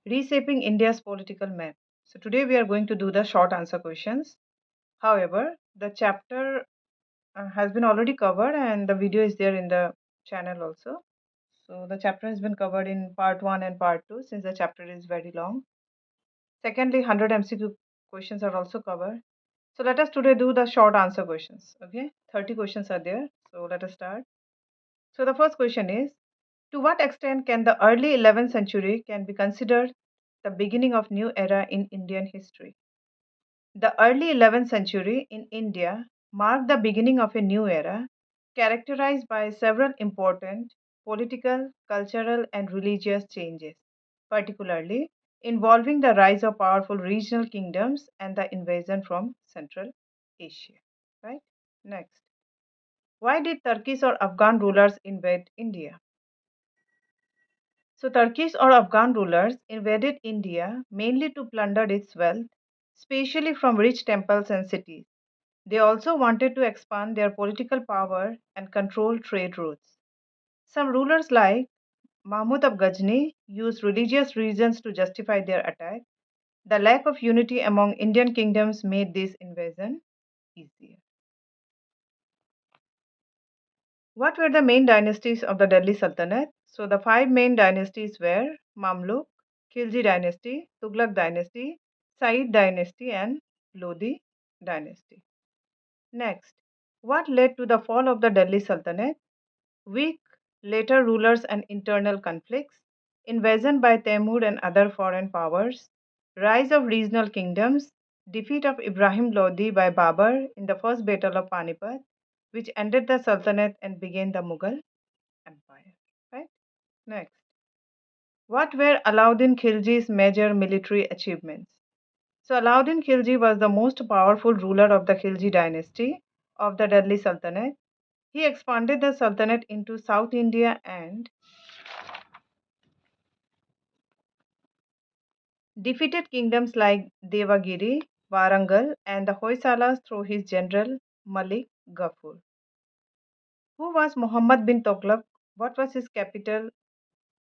Reshaping India's political map. So today we are going to do the short answer questions. However, the chapter has been already covered and the video is there in the channel also. So the chapter has been covered in part 1 and part 2 since the chapter is very long. Secondly, 100 MCQ questions are also covered. So let us today do the short answer questions. Okay, 30 questions are there. So let us start. So the first question is, to what extent can the early 11th century can be considered the beginning of new era in Indian history? The early 11th century in India marked the beginning of a new era characterized by several important political, cultural, and religious changes, particularly involving the rise of powerful regional kingdoms and the invasion from Central Asia. Right? Next. Why did Turkish or Afghan rulers invade India? So, Turkish or Afghan rulers invaded India mainly to plunder its wealth, especially from rich temples and cities. They also wanted to expand their political power and control trade routes. Some rulers, like Mahmud of Ghazni, used religious reasons to justify their attack. The lack of unity among Indian kingdoms made this invasion easier. What were the main dynasties of the Delhi Sultanate? So, the five main dynasties were Mamluk, Khilji dynasty, Tughlaq dynasty, Said dynasty, and Lodi dynasty. Next, what led to the fall of the Delhi Sultanate? Weak later rulers and internal conflicts, invasion by Temur and other foreign powers, rise of regional kingdoms, defeat of Ibrahim Lodi by Babur in the First Battle of Panipat, which ended the Sultanate and began the Mughal Empire. Right? Next, what were Alauddin Khilji's major military achievements? So, Alauddin Khilji was the most powerful ruler of the Khilji dynasty of the Delhi Sultanate. He expanded the Sultanate into South India and defeated kingdoms like Devagiri, Warangal, and the Hoysalas through his general Malik Gafur. Who was Muhammad bin Tughlaq? What was his capital?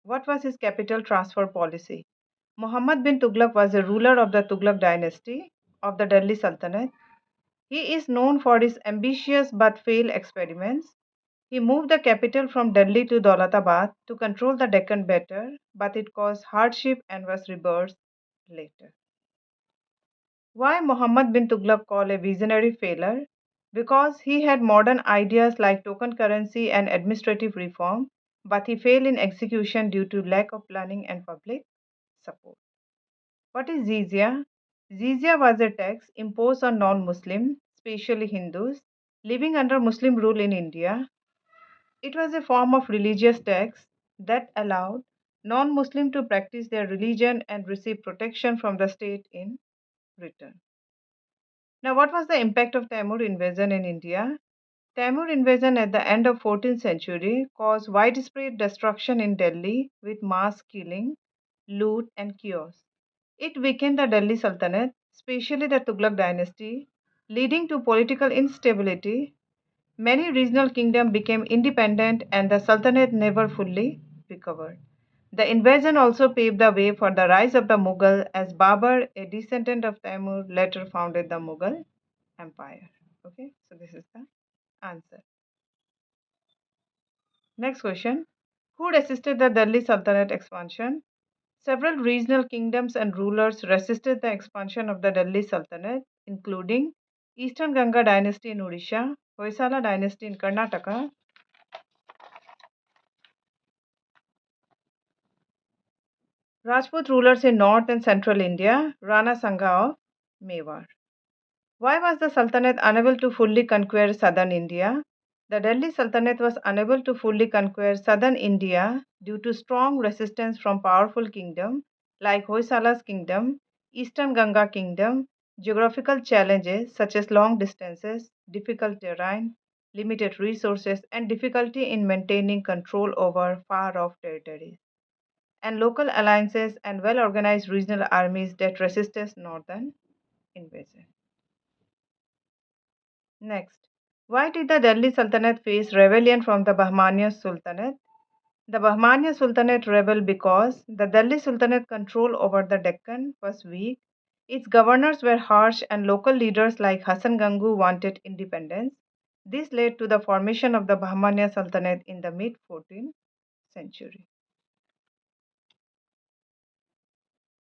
What was his capital transfer policy? Muhammad bin Tughlaq was a ruler of the Tughlaq dynasty of the Delhi Sultanate. He is known for his ambitious but failed experiments. He moved the capital from Delhi to Daulatabad to control the Deccan better, but it caused hardship and was reversed later. Why Muhammad bin Tughlaq called a visionary failure? Because he had modern ideas like token currency and administrative reform, but he failed in execution due to lack of planning and public support. What is jizya? Jizya was a tax imposed on non Muslims, especially Hindus, living under Muslim rule in India. It was a form of religious tax that allowed non Muslims to practice their religion and receive protection from the state in return. Now, what was the impact of Tamil invasion in India? Tamil invasion at the end of 14th century caused widespread destruction in Delhi with mass killing, loot, and chaos. It weakened the Delhi Sultanate, especially the Tughlaq dynasty, leading to political instability. Many regional kingdoms became independent and the Sultanate never fully recovered. The invasion also paved the way for the rise of the Mughal as Babur, a descendant of Timur, later founded the Mughal Empire. Okay, so this is the answer. Next question. Who resisted the Delhi Sultanate expansion? Several regional kingdoms and rulers resisted the expansion of the Delhi Sultanate, including Eastern Ganga dynasty in Odisha, Hoysala dynasty in Karnataka, Rajput rulers in north and central India, Rana Sangha of Mewar. Why was the Sultanate unable to fully conquer southern India? The Delhi Sultanate was unable to fully conquer southern India due to strong resistance from powerful kingdoms like Hoysala's kingdom, Eastern Ganga kingdom, geographical challenges such as long distances, difficult terrain, limited resources, and difficulty in maintaining control over far off territories, and local alliances and well organized regional armies that resisted northern invasion. Next, why did the Delhi Sultanate face rebellion from the Bahmani Sultanate? The Bahmania Sultanate rebelled because the Delhi Sultanate control over the Deccan was weak. Its governors were harsh, and local leaders like Hassan Gangu wanted independence. This led to the formation of the Bahmania Sultanate in the mid 14th century.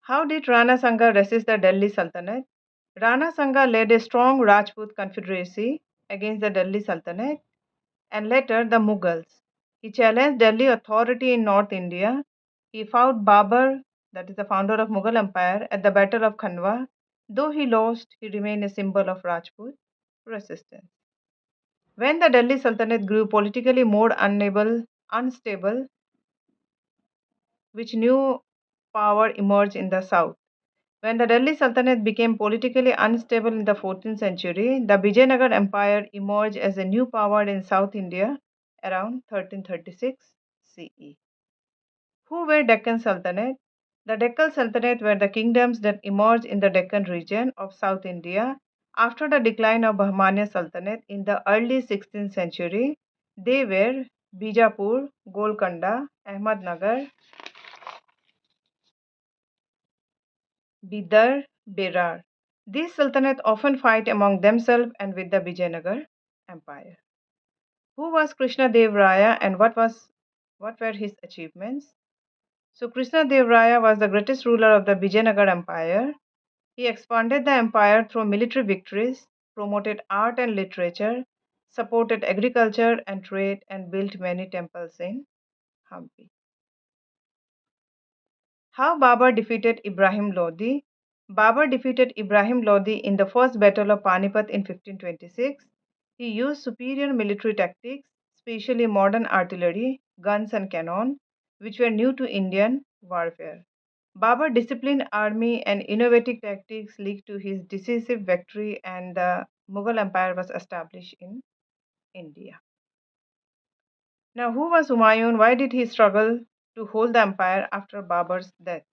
How did Rana Sanga resist the Delhi Sultanate? Rana Sanga led a strong Rajput confederacy against the Delhi Sultanate and later the Mughals. He challenged Delhi authority in North India. He fought Babur, that is the founder of Mughal Empire, at the Battle of Khanwa. Though he lost, he remained a symbol of Rajput resistance. When the Delhi Sultanate grew politically more unstable, which new power emerged in the south. When the Delhi Sultanate became politically unstable in the 14th century, the Vijayanagar Empire emerged as a new power in South India around 1336 CE. Who were Deccan Sultanate? The Deccan Sultanate were the kingdoms that emerged in the Deccan region of South India after the decline of Bahmania Sultanate in the early 16th century. They were Bijapur, Golconda, Ahmednagar, Bidar, Berar. These sultanates often fight among themselves and with the Vijayanagar Empire. Who was Krishna Dev Raya and what were his achievements? So Krishna Dev Raya was the greatest ruler of the Vijayanagar Empire. He expanded the empire through military victories, promoted art and literature, supported agriculture and trade, and built many temples in Hampi. How Babur defeated Ibrahim Lodi? Babur defeated Ibrahim Lodi in the first battle of Panipat in 1526. He used superior military tactics, especially modern artillery, guns, and cannon, which were new to Indian warfare. Babur's disciplined army and innovative tactics led to his decisive victory, and the Mughal Empire was established in India. Now, who was Humayun? Why did he struggle to hold the empire after Babur's death?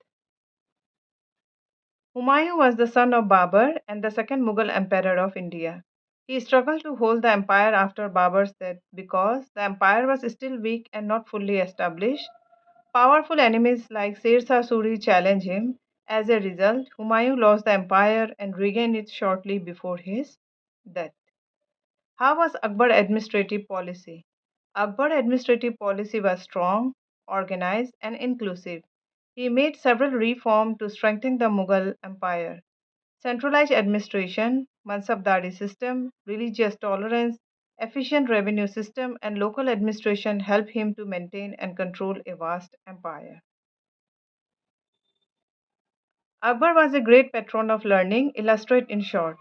Humayun was the son of Babur and the second Mughal emperor of India. He struggled to hold the empire after Babur's death because the empire was still weak and not fully established. Powerful enemies like Sher Shah Suri challenged him. As a result, Humayun lost the empire and regained it shortly before his death. How was Akbar's administrative policy? Akbar's administrative policy was strong, organized, and inclusive. He made several reforms to strengthen the Mughal Empire. Centralized administration, Mansabdari system, religious tolerance, efficient revenue system, and local administration helped him to maintain and control a vast empire. Akbar was a great patron of learning, illustrate in short.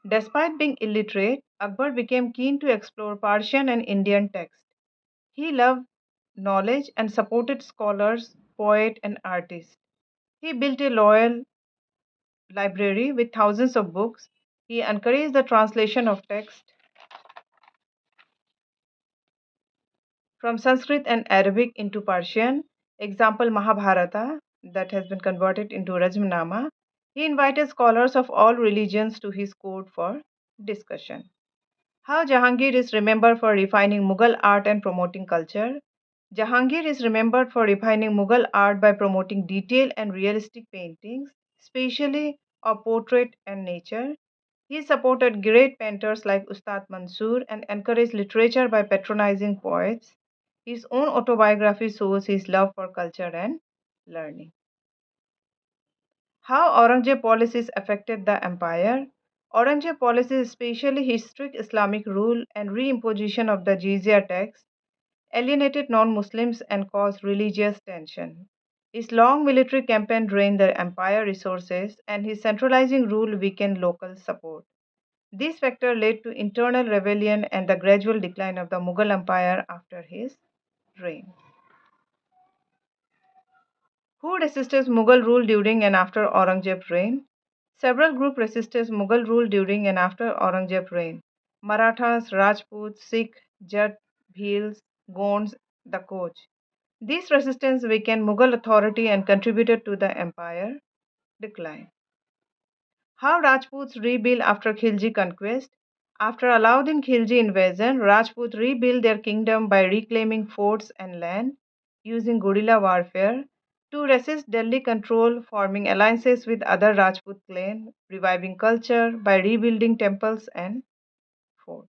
Despite being illiterate, Akbar became keen to explore Persian and Indian texts. He loved knowledge and supported scholars, poets, and artists. He built a loyal library with thousands of books. He encouraged the translation of texts from Sanskrit and Arabic into Persian, example Mahabharata, that has been converted into Rajmanama. He invited scholars of all religions to his court for discussion. How Jahangir is remembered for refining Mughal art and promoting culture. Jahangir is remembered for refining Mughal art by promoting detailed and realistic paintings, especially of portrait and nature. He supported great painters like Ustad Mansoor and encouraged literature by patronizing poets. His own autobiography shows his love for culture and learning. How Aurangzeb policies affected the empire. Aurangzeb policies, especially his strict Islamic rule and reimposition of the jizya tax, alienated non Muslims and caused religious tension. His long military campaign drained the empire resources, and his centralizing rule weakened local support. This factor led to internal rebellion and the gradual decline of the Mughal Empire after his reign. Who resisted Mughal rule during and after Aurangzeb's reign? Several groups resisted Mughal rule during and after Aurangzeb's reign. Marathas, Rajputs, Sikh, Jat, Bhils, Gonds, the Koch. This resistance weakened Mughal authority and contributed to the empire decline. How Rajputs rebuilt after Khilji conquest. After Alauddin Khilji invasion, Rajputs rebuilt their kingdom by reclaiming forts and land. using guerrilla warfare to resist Delhi control, forming alliances with other Rajput clans, reviving culture by rebuilding temples and forts.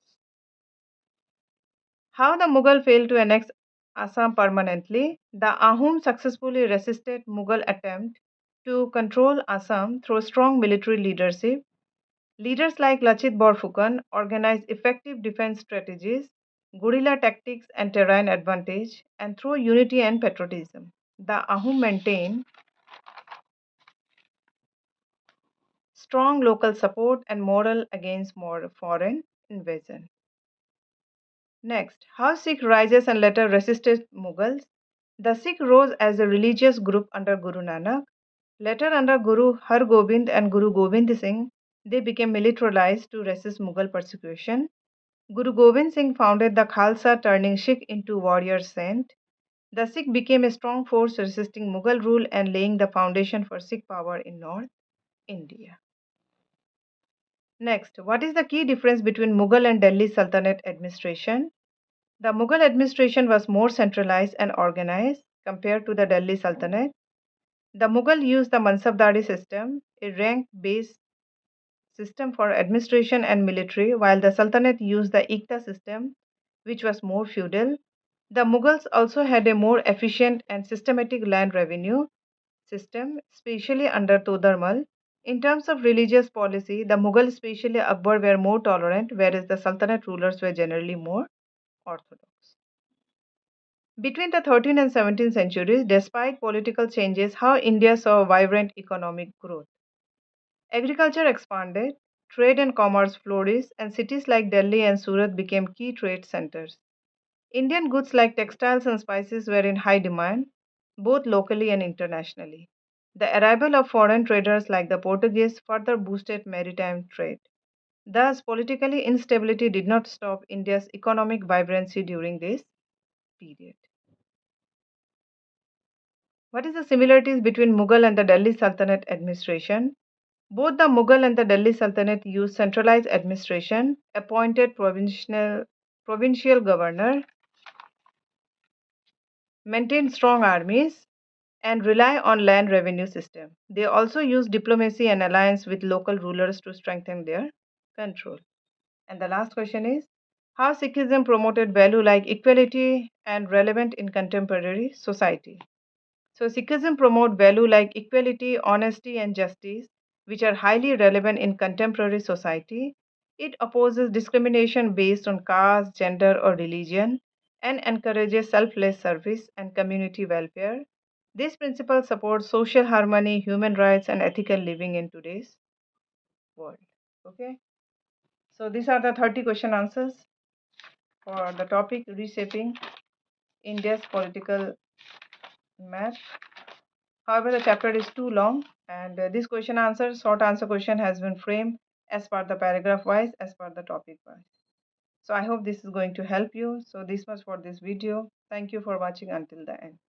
How the Mughal failed to annex Assam permanently, the Ahom successfully resisted Mughal attempt to control Assam through strong military leadership. Leaders like Lachit Borphukan organized effective defense strategies, guerrilla tactics, and terrain advantage, and through unity and patriotism. The Ahom maintained strong local support and moral against more foreign invasion. Next, how Sikh rises and later resisted Mughals. The Sikh rose as a religious group under Guru Nanak. Later, under Guru Har Gobind and Guru Gobind Singh, they became militarized to resist Mughal persecution. Guru Gobind Singh founded the Khalsa, turning Sikh into warrior saint. The Sikh became a strong force resisting Mughal rule and laying the foundation for Sikh power in North India. Next, what is the key difference between Mughal and Delhi Sultanate administration? The Mughal administration was more centralized and organized compared to the Delhi Sultanate. The Mughal used the Mansabdari system, a rank based system for administration and military, while the Sultanate used the Ikta system, which was more feudal. The Mughals also had a more efficient and systematic land revenue system, especially under Todarmal. In terms of religious policy, the Mughal, especially Akbar, were more tolerant, whereas the Sultanate rulers were generally more orthodox. Between the 13th and 17th centuries, despite political changes, how India saw vibrant economic growth. Agriculture expanded, trade and commerce flourished, and cities like Delhi and Surat became key trade centers. Indian goods like textiles and spices were in high demand, both locally and internationally. The arrival of foreign traders like the Portuguese further boosted maritime trade. Thus, politically instability did not stop India's economic vibrancy during this period. What is the similarities between Mughal and the Delhi Sultanate administration? Both the Mughal and the Delhi Sultanate used centralized administration, appointed provincial governor, maintained strong armies, and rely on land revenue system. They also use diplomacy and alliance with local rulers to strengthen their control. And the last question is how Sikhism promoted value like equality and relevant in contemporary society. So Sikhism promote value like equality, honesty and justice which are highly relevant in contemporary society. It opposes discrimination based on caste, gender or religion and encourages selfless service and community welfare. This principle supports social harmony, human rights, and ethical living in today's world. Okay, so these are the 30 question answers for the topic reshaping India's political map. However, the chapter is too long, and this question answer, short answer question, has been framed as per the paragraph wise, as per the topic wise. So I hope this is going to help you. So this much for this video. Thank you for watching until the end.